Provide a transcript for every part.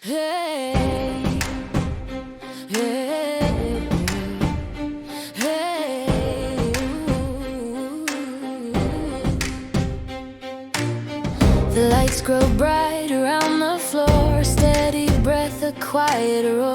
Hey, hey, hey, ooh. The lights grow bright around the floor, steady breath, a quiet roar.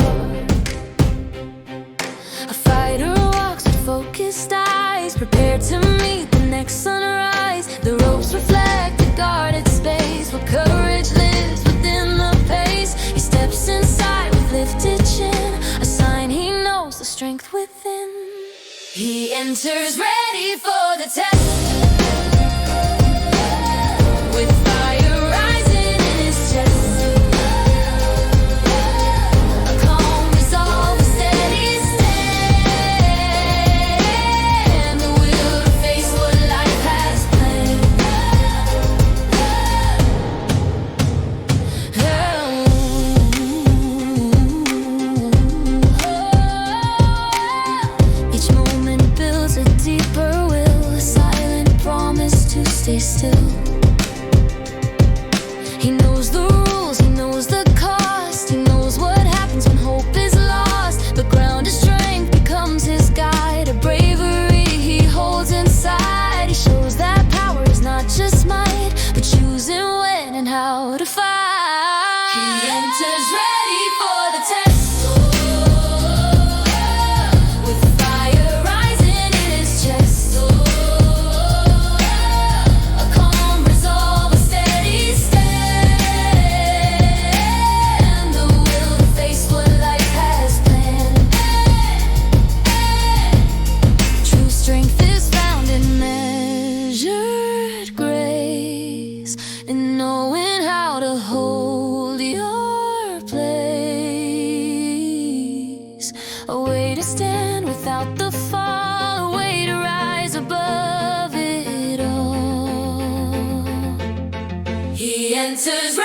A fighter walks with focused eyes, prepared to meet the next sunrise. The ropes reflect a guarded space where courage lives within the pace. He steps inside with lifted chin, a sign he knows the strength within. He enters ready for the test, with fire rising in his chest. A calm resolve, a steady stand, the will to face what life has planned. Each moment builds a deeper will, a silent promise to stay still. He knows the rules, he knows the cost, he knows what happens when hope is lost. The ground of strength becomes his guide, a bravery he holds inside. He shows that power is not just might, but choosing when and how to fight. He enters ready for the test, with fire rising in his chest. A calm resolve, a steady stand, the will to face what life has planned. True strength is found in measured grace, in knowing how to hold your place. A way to stand without the fall, a way to rise above it all. He enters